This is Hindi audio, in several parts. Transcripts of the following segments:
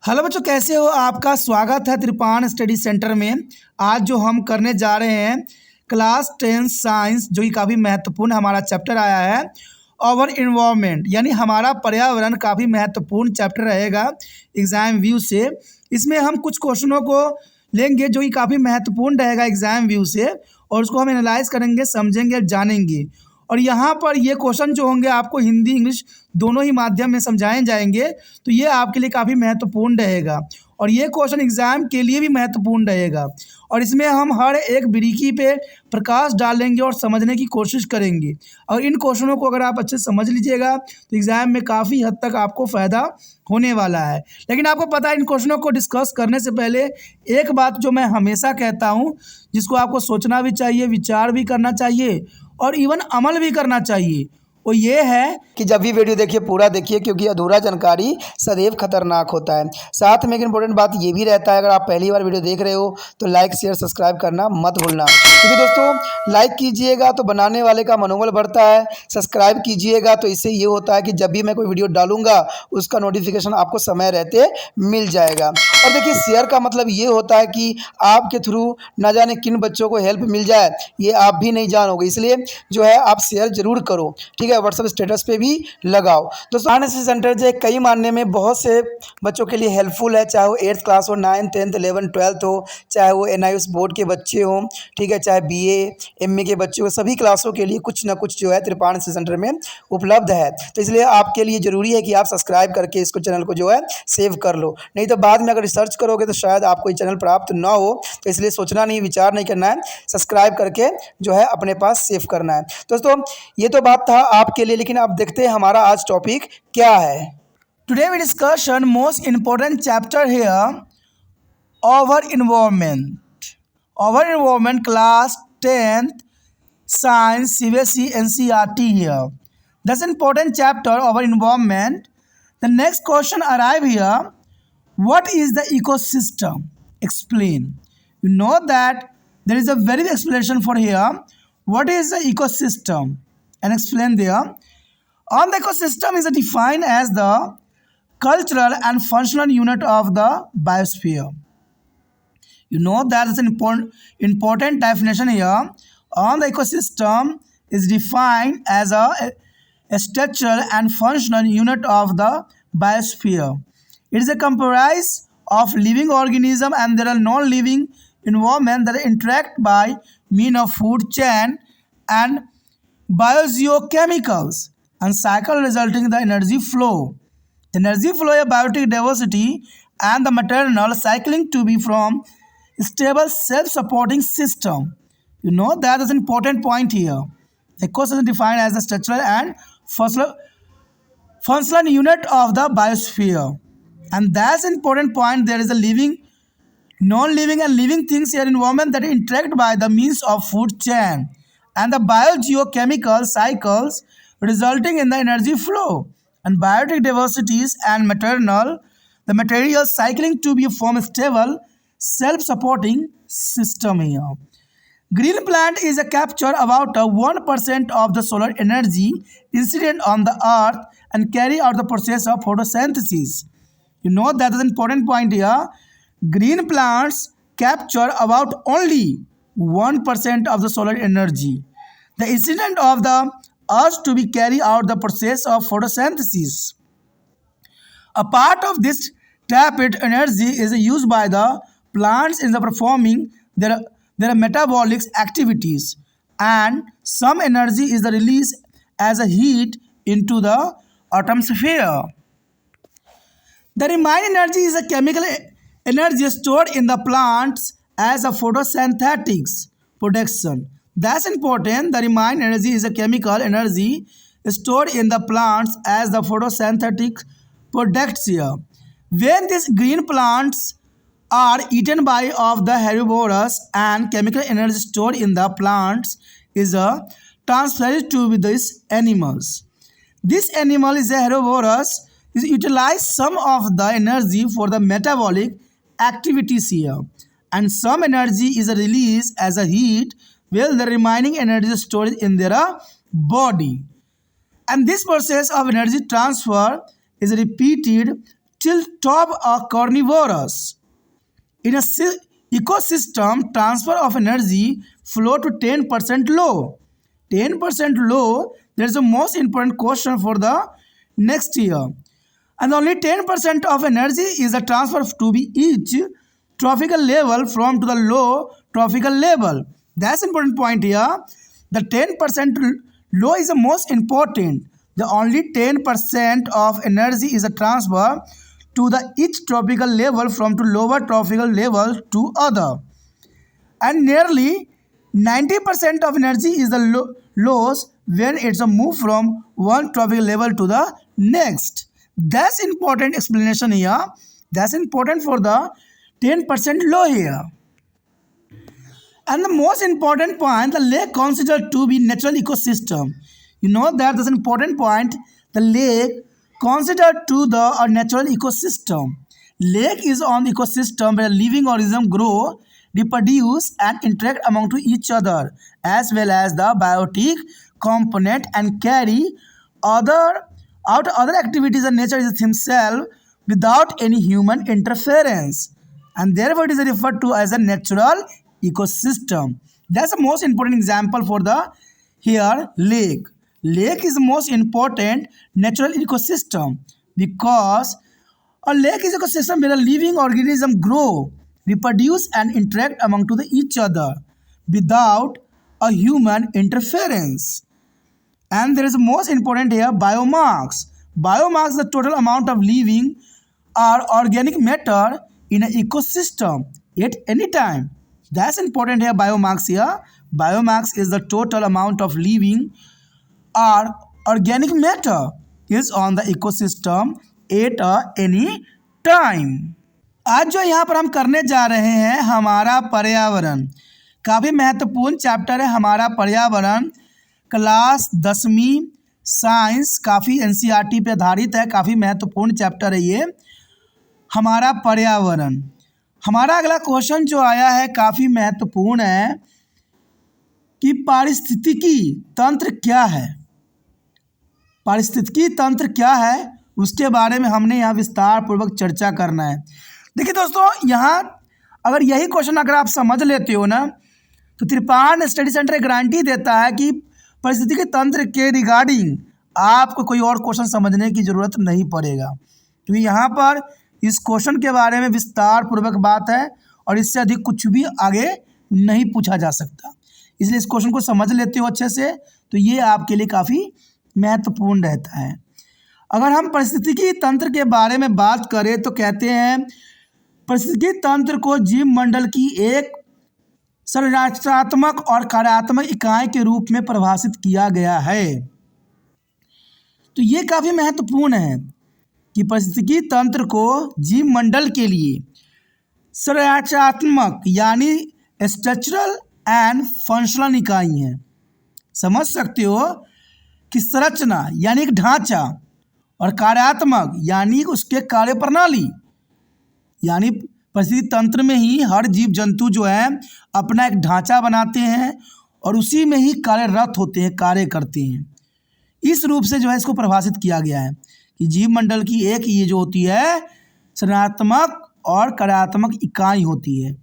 हेलो बच्चों, कैसे हो? आपका स्वागत है त्रिपान स्टडी सेंटर में। आज जो हम करने जा रहे हैं क्लास 10 साइंस, जो कि काफ़ी महत्वपूर्ण हमारा चैप्टर आया है। और इन्वायरमेंट यानी हमारा पर्यावरण काफ़ी महत्वपूर्ण चैप्टर रहेगा एग्ज़ाम व्यू से। इसमें हम कुछ क्वेश्चनों को लेंगे जो कि काफ़ी महत्वपूर्ण रहेगा एग्ज़ाम व्यू से, और उसको हम एनालाइज करेंगे, समझेंगे, जानेंगे। और यहाँ पर ये क्वेश्चन जो होंगे आपको हिंदी इंग्लिश दोनों ही माध्यम में समझाए जाएंगे, तो ये आपके लिए काफ़ी महत्वपूर्ण रहेगा। और ये क्वेश्चन एग्ज़ाम के लिए भी महत्वपूर्ण रहेगा। और इसमें हम हर एक बारीकी पे प्रकाश डालेंगे और समझने की कोशिश करेंगे। और इन क्वेश्चनों को अगर आप अच्छे से समझ लीजिएगा तो एग्ज़ाम में काफ़ी हद तक आपको फ़ायदा होने वाला है। लेकिन आपको पता है, इन क्वेश्चनों को डिस्कस करने से पहले एक बात जो मैं हमेशा कहता हूँ, जिसको आपको सोचना भी चाहिए, विचार भी करना चाहिए और इवन अमल भी करना चाहिए, वो ये है कि जब भी वीडियो देखिए पूरा देखिए, क्योंकि अधूरा जानकारी सदैव खतरनाक होता है। साथ में एक इम्पोर्टेंट बात ये भी रहता है, अगर आप पहली बार वीडियो देख रहे हो तो लाइक शेयर सब्सक्राइब करना मत भूलना, क्योंकि दोस्तों लाइक कीजिएगा तो बनाने वाले का मनोबल बढ़ता है, सब्सक्राइब कीजिएगा तो इससे ये होता है कि जब भी मैं कोई वीडियो डालूंगा उसका नोटिफिकेशन आपको समय रहते मिल जाएगा। और देखिए, शेयर का मतलब ये होता है कि आपके थ्रू ना जाने किन बच्चों को हेल्प मिल जाए, ये आप भी नहीं जानोगे। इसलिए जो है आप शेयर जरूर करो, ठीक है। व्हाट्सएप स्टेटस पे भी लगाओ। दोस्तों, एनएसएस सेंटर जो है कई मानने में बहुत से बच्चों के लिए हेल्पफुल है, चाहे वो 8th क्लास हो, 9th 10th 11th 12th हो, चाहे वो एनआईएस बोर्ड के बच्चे हों, ठीक है, चाहे बीए एमए के बच्चे हो, सभी क्लासों के लिए कुछ ना कुछ जो है त्रिपान एनएसएस सेंटर में उपलब्ध है। तो इसलिए आपके लिए ज़रूरी है कि आप सब्सक्राइब करके इसको चैनल को जो है सेव कर लो, नहीं तो बाद में अगर रिसर्च करोगे तो शायद आपको ये चैनल प्राप्त ना हो। तो इसलिए सोचना नहीं, विचार नहीं करना है, सब्सक्राइब करके जो है अपने पास सेव करना है। दोस्तों, ये तो बात था आपके लिए, लेकिन अब देखते हैं हमारा आज टॉपिक क्या है। Today we discussion most important chapter here, our environment class 10th science CBSE NCERT here. That's an important chapter, our environment. The next question arrive here, what is the ecosystem? Explain. You know that there is a very big explanation for here, what is the ecosystem, and explain there. On the ecosystem is defined as the cultural and functional unit of the biosphere. You know that is an important definition here. On the ecosystem is defined as a structural and functional unit of the biosphere. It is a comprised of living organism and there are non-living environment that interact by means of food chain and biogeochemicals and cycle resulting in the energy flow. Energy flow is biotic diversity and the maternal cycling to be from stable self-supporting system. You know that is an important point here. Ecosystem is defined as the structural and functional unit of the biosphere. And that's an important point. There is a living, non-living and living things here environment that interact by the means of food chain and the biogeochemical cycles resulting in the energy flow and biotic diversities and the material cycling to be form stable self-supporting system here. Green plant is a capture about 1% of the solar energy incident on the earth and carry out the process of photosynthesis. You know that is an important point here. Green plants capture about only 1% of the solar energy. The incident of the earth to be carry out the process of photosynthesis. A part of this trapped energy is used by the plants in the performing their metabolic activities, and some energy is the release as a heat into the atmosphere. The remaining energy is a chemical energy stored in the plants as a photosynthetics production. That's important. The remaining energy is a chemical energy stored in the plants as the photosynthetic products here. When these green plants are eaten by of the herbivores and chemical energy stored in the plants is transferred to these animals. This animal is a herbivorous is utilize some of the energy for the metabolic activities here, and some energy is released as a heat while the remaining energy is stored in their body. And this process of energy transfer is repeated till top are carnivorous. In a ecosystem, transfer of energy flow to 10% low. 10% low, there is the most important question for the next year. And only 10% of energy is the transfer to be each trophical level from to the low trophical level. That's important point here. The 10% low is the most important. The only 10% of energy is a transfer to the each tropical level from to lower tropical level to other. And nearly 90% of energy is the loss when it's a move from one tropical level to the next. That's important explanation here. That's important for the 10% low here. And the most important point, the lake considered to be natural ecosystem. You know that that's an important point. The lake considered to the a natural ecosystem. Lake is on the ecosystem where living organisms grow, reproduce and interact among to each other, as well as the biotic component, and carry out other activities in nature is himself without any human interference, and therefore it is referred to as a natural ecosystem. That's the most important example for the here lake. Lake is the most important natural ecosystem because a lake is an ecosystem where a living organism grow, reproduce and interact among to each other without a human interference. And there is the most important here, biomass. Biomass is the total amount of living or organic matter in an ecosystem at any time. That's important here, biomass here. Biomass is the total amount of living or organic matter is on the ecosystem at any time. आज जो यहाँ पर हम करने जा रहे हैं हमारा पर्यावरण, काफ़ी महत्वपूर्ण चैप्टर है हमारा पर्यावरण। क्लास 10वीं साइंस, काफ़ी एनसीईआरटी पे आधारित है, काफ़ी महत्वपूर्ण चैप्टर है ये हमारा पर्यावरण। हमारा अगला क्वेश्चन जो आया है काफ़ी महत्वपूर्ण है कि पारिस्थितिकी तंत्र क्या है। पारिस्थितिकी तंत्र क्या है उसके बारे में हमने यहाँ विस्तार पूर्वक चर्चा करना है। देखिए दोस्तों, यहाँ अगर यही क्वेश्चन अगर आप समझ लेते हो ना तो त्रिपाण स्टडी सेंटर एक गारंटी देता है कि पारिस्थितिकी तंत्र के रिगार्डिंग आपको कोई और क्वेश्चन समझने की ज़रूरत नहीं पड़ेगा, क्योंकि यहाँ पर इस क्वेश्चन के बारे में विस्तार पूर्वक बात है और इससे अधिक कुछ भी आगे नहीं पूछा जा सकता। इसलिए इस क्वेश्चन को समझ लेते हो अच्छे से तो ये आपके लिए काफ़ी महत्वपूर्ण रहता है। अगर हम पारिस्थितिकी तंत्र के बारे में बात करें तो कहते हैं पारिस्थितिकी तंत्र को जीव मंडल की एक संरचनात्मक और कार्यात्मक इकाई के रूप में परिभाषित किया गया है। तो ये काफ़ी महत्वपूर्ण है कि पारिस्थितिकी तंत्र को जीव मंडल के लिए संरचनात्मक यानी स्ट्रक्चरल एंड फंक्शनल इकाई है। समझ सकते हो कि संरचना यानी एक ढांचा और कार्यात्मक यानी उसके कार्य प्रणाली, यानी पारिस्थितिकी तंत्र में ही हर जीव जंतु जो है अपना एक ढांचा बनाते हैं और उसी में ही कार्यरत होते हैं, कार्य करते हैं। इस रूप से जो है इसको परिभाषित किया गया है कि जीव मंडल की एक ये जो होती है संरचनात्मक और कार्यात्मक इकाई होती है।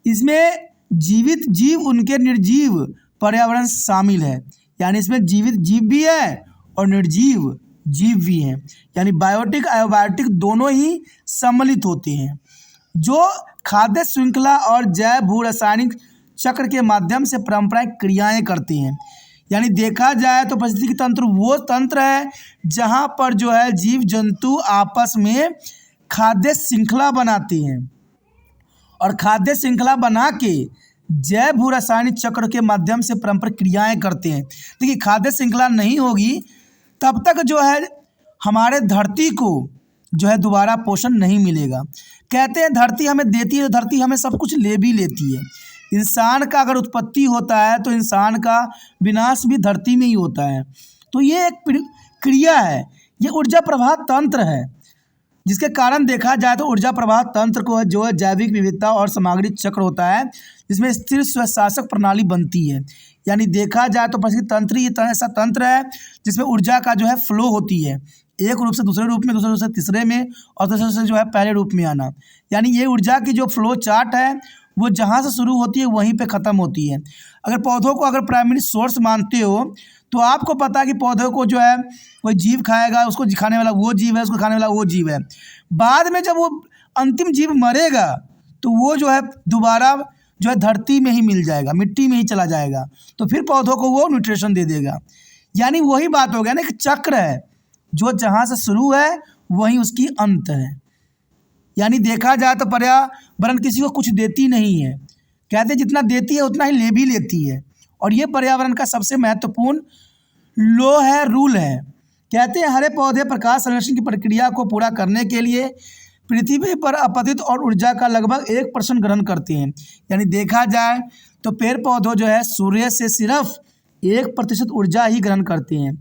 इसमें जीवित जीव उनके निर्जीव पर्यावरण शामिल है, यानी इसमें जीवित जीव भी है और निर्जीव जीव भी हैं, यानी बायोटिक एबायोटिक दोनों ही सम्मिलित होते हैं जो खाद्य श्रृंखला और जैव भू रासायनिक चक्र के माध्यम से पारंपरिक क्रियाएं करते हैं। यानी देखा जाए तो पारिस्थितिकी तंत्र वो तंत्र है जहाँ पर जो है जीव जंतु आपस में खाद्य श्रृंखला बनाते हैं और खाद्य श्रृंखला बना के जैव भू रासायनिक चक्र के माध्यम से पारंपरिक क्रियाएं करते हैं। देखिए खाद्य श्रृंखला नहीं होगी तब तक जो है हमारे धरती को जो है दोबारा पोषण नहीं मिलेगा। कहते हैं धरती हमें देती है, धरती हमें सब कुछ ले भी लेती है। इंसान का अगर उत्पत्ति होता है तो इंसान का विनाश भी धरती में ही होता है। तो ये एक क्रिया है, ये ऊर्जा प्रवाह तंत्र है, जिसके कारण देखा जाए तो ऊर्जा प्रवाह तंत्र को जो है जैविक विविधता और सामग्री चक्र होता है जिसमें स्थिर स्वशासक प्रणाली बनती है। यानी देखा जाए तो पारिस्थितिकी तंत्र ये ऐसा तंत्र है जिसमें ऊर्जा का जो है फ्लो होती है, एक रूप से दूसरे रूप में, दूसरे रूप से तीसरे में, और तीसरे से जो है पहले रूप में आना। यानी ये ऊर्जा की जो फ्लो चार्ट है वो जहाँ से शुरू होती है वहीं पे ख़त्म होती है। अगर पौधों को अगर प्राइमरी सोर्स मानते हो तो आपको पता है कि पौधों को जो है कोई जीव खाएगा, उसको खाने वाला वो जीव है, उसको खाने वाला वो जीव है। बाद में जब वो अंतिम जीव मरेगा तो वो जो है दोबारा जो है धरती में ही मिल जाएगा, मिट्टी में ही चला जाएगा, तो फिर पौधों को वो न्यूट्रिशन दे देगा। यानी वही बात हो गया ना, एक चक्र है, जो जहाँ से शुरू है वहीं उसकी अंत है। यानी देखा जाए तो पर्यावरण किसी को कुछ देती नहीं है, कहते जितना देती है उतना ही ले भी लेती है। और ये पर्यावरण का सबसे महत्वपूर्ण लो है, रूल है। कहते हैं हरे पौधे प्रकाश संश्लेषण की प्रक्रिया को पूरा करने के लिए पृथ्वी पर अपतित और ऊर्जा का लगभग 1% ग्रहण करते हैं। यानी देखा जाए तो पेड़ पौधों जो है सूर्य से सिर्फ 1% ऊर्जा ही ग्रहण करते हैं,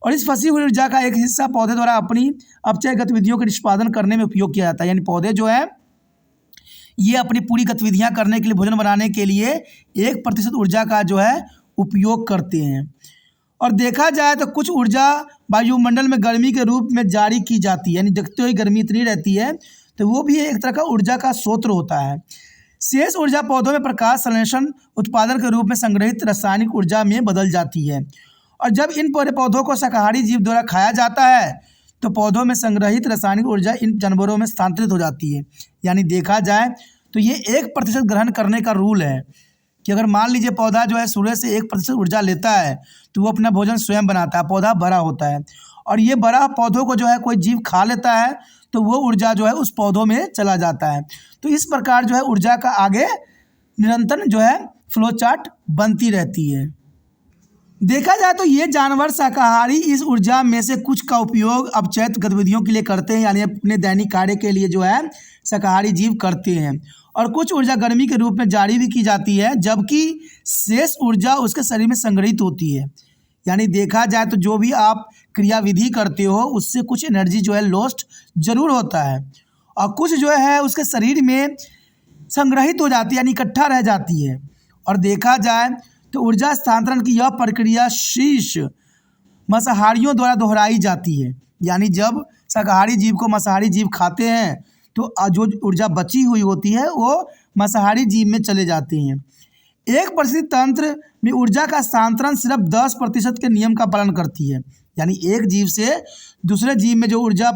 और इस फंसी हुई ऊर्जा का एक हिस्सा पौधे द्वारा अपनी अपचय गतिविधियों के निष्पादन करने में उपयोग किया जाता है। यानी पौधे जो है ये अपनी पूरी गतिविधियां करने के लिए, भोजन बनाने के लिए 1% ऊर्जा का जो है उपयोग करते हैं। और देखा जाए तो कुछ ऊर्जा वायुमंडल में गर्मी के रूप में जारी की जाती है, यानी देखते हुए गर्मी इतनी रहती है तो वो भी एक तरह का ऊर्जा का स्रोत होता है। शेष ऊर्जा पौधों में प्रकाश संश्लेषण उत्पादन के रूप में संग्रहित रासायनिक ऊर्जा में बदल जाती है। और जब इन पौधों को शाकाहारी जीव द्वारा खाया जाता है तो पौधों में संग्रहित रासायनिक ऊर्जा इन जानवरों में स्थानांतरित हो जाती है। यानी देखा जाए तो ये 1% ग्रहण करने का रूल है कि अगर मान लीजिए पौधा जो है सूर्य से 1% ऊर्जा लेता है तो वो अपना भोजन स्वयं बनाता है, पौधा बड़ा होता है, और ये बड़ा पौधों को जो है कोई जीव खा लेता है तो वो ऊर्जा जो है उस पौधों में चला जाता है। तो इस प्रकार जो है ऊर्जा का आगे निरंतर जो है फ्लो चार्ट बनती रहती है। देखा जाए तो ये जानवर शाकाहारी इस ऊर्जा में से कुछ का उपयोग अपचयित गतिविधियों के लिए करते हैं, यानी अपने दैनिक कार्य के लिए जो है शाकाहारी जीव करते हैं। और कुछ ऊर्जा गर्मी के रूप में जारी भी की जाती है, जबकि शेष ऊर्जा उसके शरीर में संग्रहित होती है। यानी देखा जाए तो जो भी आप क्रियाविधि करते हो उससे कुछ एनर्जी जो है लॉस्ट जरूर होता है, और कुछ जो है उसके शरीर में संग्रहित हो जाती है, यानी इकट्ठा रह जाती है। और देखा जाए तो ऊर्जा स्थानांतरण की यह प्रक्रिया शीर्ष मांसाहारियों द्वारा दोहराई जाती है। यानी जब शाकाहारी जीव को मांसाहारी जीव खाते हैं तो जो ऊर्जा बची हुई होती है वो मांसाहारी जीव में चले जाते हैं। एक परिस्थिति तंत्र में ऊर्जा का स्थानांतरण सिर्फ 10% के नियम का पालन करती है। यानी एक जीव से दूसरे जीव में जो ऊर्जा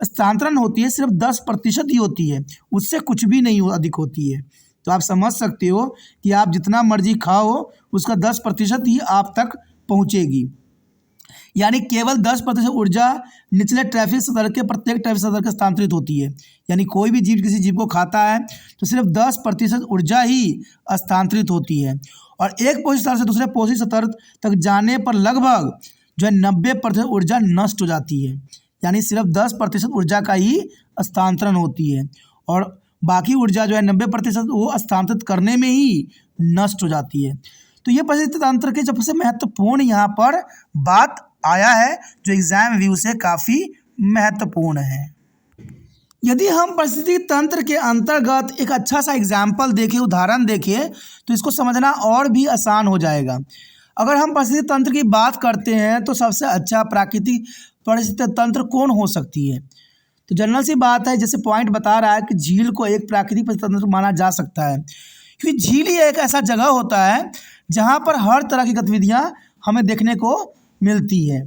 स्थानांतरण होती है सिर्फ 10% ही होती है, उससे कुछ भी नहीं अधिक होती है। तो आप समझ सकते हो कि आप जितना मर्जी खाओ उसका 10% ही आप तक पहुंचेगी। यानी केवल 10% ऊर्जा निचले ट्रैफिक सतह के प्रत्येक ट्रैफिक सतह के स्थानांतरित होती है। यानी कोई भी जीव किसी जीव को खाता है तो सिर्फ 10% ऊर्जा ही स्थानांतरित होती है, और एक पोषी सतह से दूसरे पोषी सतह तक जाने पर लगभग जो है 90% ऊर्जा नष्ट हो जाती है। यानी सिर्फ 10% ऊर्जा का ही स्थानांतरण होती है, और बाकी ऊर्जा जो है 90% वो स्थानांतरित करने में ही नष्ट हो जाती है। तो ये परिस्थिति तंत्र के सबसे महत्वपूर्ण यहाँ पर बात आया है जो एग्जाम व्यू से काफ़ी महत्वपूर्ण है। यदि हम परिस्थिति तंत्र के अंतर्गत एक अच्छा सा एग्जाम्पल देखें, उदाहरण देखें, तो इसको समझना और भी आसान हो जाएगा। अगर हम परिस्थिति तंत्र की बात करते हैं तो सबसे अच्छा प्राकृतिक परिस्थिति तंत्र कौन हो सकती है? तो जनरल सी बात है, जैसे पॉइंट बता रहा है कि झील को एक प्राकृतिक परिस्थिति तंत्र माना जा सकता है, क्योंकि झील ही एक ऐसा जगह होता है जहाँ पर हर तरह की गतिविधियाँ हमें देखने को मिलती है।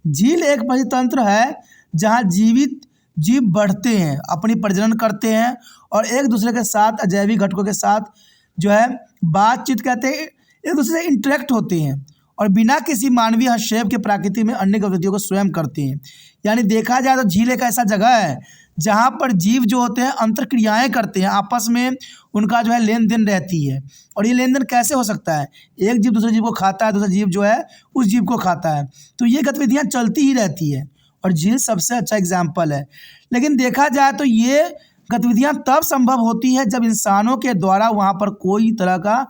झील एक परिस्थिति तंत्र है जहाँ जीवित जीव बढ़ते हैं, अपनी प्रजनन करते हैं, और एक दूसरे के साथ अजैविक घटकों के साथ जो है बातचीत कहते हैं, एक दूसरे से इंटरेक्ट होते हैं, और बिना किसी मानवीय हस्तक्षेप के प्रकृति में अन्य गतिविधियों को स्वयं करते हैं। यानी देखा जाए तो झील एक ऐसा जगह है जहाँ पर जीव जो होते हैं अंतर क्रियाएँ करते हैं, आपस में उनका जो है लेन देन रहती है। और ये लेन देन कैसे हो सकता है? एक जीव दूसरे जीव को खाता है, दूसरा जीव जो है उस जीव को खाता है, तो ये गतिविधियाँ चलती ही रहती है, और झील सबसे अच्छा एग्जाम्पल है। लेकिन देखा जाए तो ये गतिविधियाँ तब संभव होती है जब इंसानों के द्वारा वहाँ पर कोई तरह का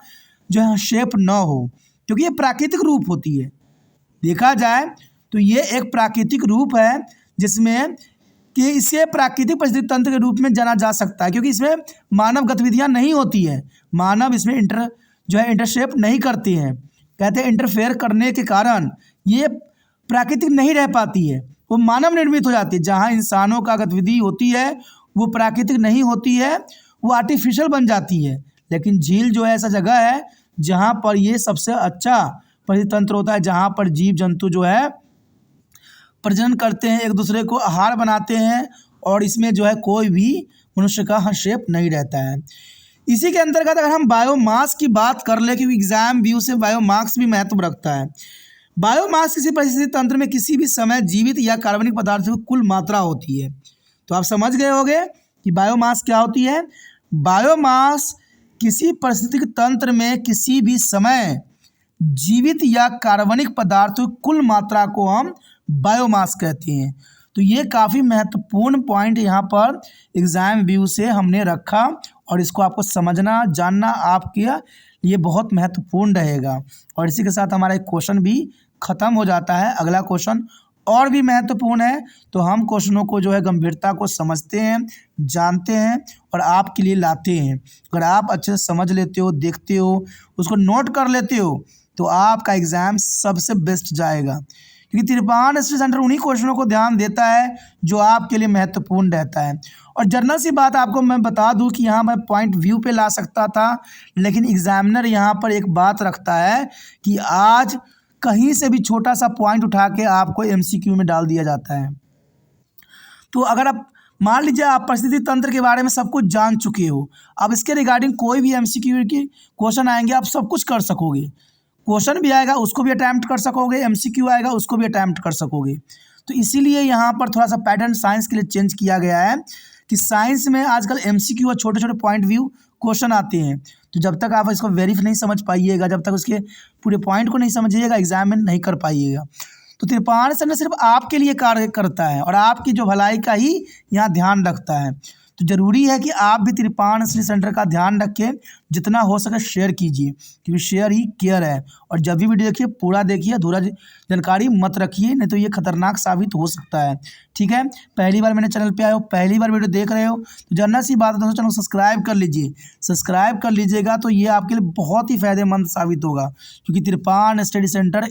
जो है हस्तक्षेप न हो, क्योंकि ये प्राकृतिक रूप होती है। देखा जाए तो ये एक प्राकृतिक रूप है जिसमें कि इसे प्राकृतिक परिस्थिति तंत्र के रूप में जाना जा सकता है, क्योंकि इसमें मानव गतिविधियां नहीं होती है, मानव इसमें इंटरशेप नहीं करते हैं। कहते हैं इंटरफेयर करने के कारण ये प्राकृतिक नहीं रह पाती है। वो मानव निर्मित हो जाती है। जहाँ इंसानों का गतिविधि होती है वो प्राकृतिक नहीं होती है, वो आर्टिफिशियल बन जाती है। लेकिन झील जो है ऐसा जगह है जहाँ पर ये सबसे अच्छा परितंत्र होता है, जहाँ पर जीव जंतु जो है प्रजनन करते हैं, एक दूसरे को आहार बनाते हैं, और इसमें जो है कोई भी मनुष्य का हस्तक्षेप नहीं रहता है। इसी के अंतर्गत अगर हम बायोमास की बात कर ले, क्योंकि एग्जाम व्यू से बायोमास भी महत्व रखता है। बायोमास किसी परिस्थिति तंत्र में किसी भी समय जीवित या कार्बनिक पदार्थों की कुल मात्रा होती है। तो आप समझ गए होंगे कि बायोमास क्या होती है। बायोमास किसी पारिस्थितिक तंत्र में किसी भी समय जीवित या कार्बनिक पदार्थों की कुल मात्रा को हम बायोमास कहते हैं। तो ये काफ़ी महत्वपूर्ण पॉइंट यहाँ पर एग्ज़ाम व्यू से हमने रखा, और इसको आपको समझना जानना आपके लिए बहुत महत्वपूर्ण रहेगा। और इसी के साथ हमारा एक क्वेश्चन भी ख़त्म हो जाता है। अगला क्वेश्चन और भी महत्वपूर्ण है, तो हम क्वेश्चनों को जो है गंभीरता को समझते हैं, जानते हैं और आपके लिए लाते हैं। अगर आप अच्छे से समझ लेते हो, देखते हो, उसको नोट कर लेते हो, तो आपका एग्ज़ाम सबसे बेस्ट जाएगा। क्योंकि त्रिपान स्टडी सेंटर उन्हीं क्वेश्चनों को ध्यान देता है जो आपके लिए महत्वपूर्ण रहता है। और जनरल सी बात आपको मैं बता दूं कि यहाँ मैं पॉइंट व्यू पे ला सकता था, लेकिन एग्जामिनर यहाँ पर एक बात रखता है कि आज कहीं से भी छोटा सा पॉइंट उठा के आपको एमसीक्यू में डाल दिया जाता है। तो अगर आप मान लीजिए आप परिस्थिति तंत्र के बारे में सब कुछ जान चुके हो, अब इसके रिगार्डिंग कोई भी एमसीक्यू की क्वेश्चन आएंगे आप सब कुछ कर सकोगे। क्वेश्चन भी आएगा उसको भी अटैम्प्ट कर सकोगे, एमसीक्यू आएगा उसको भी अटैम्प्ट कर सकोगे। तो इसीलिए यहाँ पर थोड़ा सा पैटर्न साइंस के लिए चेंज किया गया है कि साइंस में आजकल एमसीक्यू और छोटे छोटे पॉइंट व्यू क्वेश्चन आते हैं। तो जब तक आप इसको वेरीफाई नहीं समझ पाइएगा, जब तक उसके पूरे पॉइंट को नहीं समझिएगा, एग्जाम में नहीं कर पाइएगा। तो त्रिपान सेंटर सिर्फ आपके लिए कार्य करता है और आपकी जो भलाई का ही यहाँ ध्यान रखता है। तो ज़रूरी है कि आप भी त्रिपान स्टडी सेंटर का ध्यान रखें, जितना हो सके शेयर कीजिए, क्योंकि शेयर ही केयर है। और जब भी वीडियो देखिए पूरा देखिए, अधूरा जानकारी मत रखिए, नहीं तो ये खतरनाक साबित हो सकता है। ठीक है, पहली बार मेरे चैनल पे आए हो, पहली बार वीडियो देख रहे हो, तो जानना सी बात है दोस्तों, चैनल को सब्सक्राइब कर लीजिए। सब्सक्राइब कर लीजिएगा तो ये आपके लिए बहुत ही फ़ायदेमंद साबित होगा, क्योंकि त्रिपान स्टडी सेंटर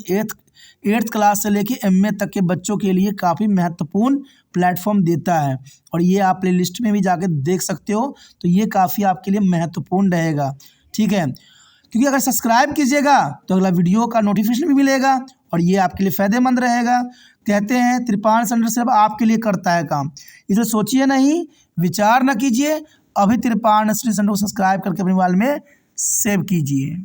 एट्थ क्लास से लेके एमए तक के बच्चों के लिए काफ़ी महत्वपूर्ण प्लेटफॉर्म देता है। और ये आप प्ले लिस्ट में भी जाके देख सकते हो, तो ये काफ़ी आपके लिए महत्वपूर्ण रहेगा। ठीक है, क्योंकि अगर सब्सक्राइब कीजिएगा तो अगला वीडियो का नोटिफिकेशन भी मिलेगा और ये आपके लिए फ़ायदेमंद रहेगा। कहते हैं त्रिपान सेंटर सिर्फ आपके लिए करता है काम, इसे सोचिए नहीं, विचार न कीजिए, अभी त्रिपान स्टडी सेंटर को सब्सक्राइब करके अपने मोबाइल में सेव कीजिए।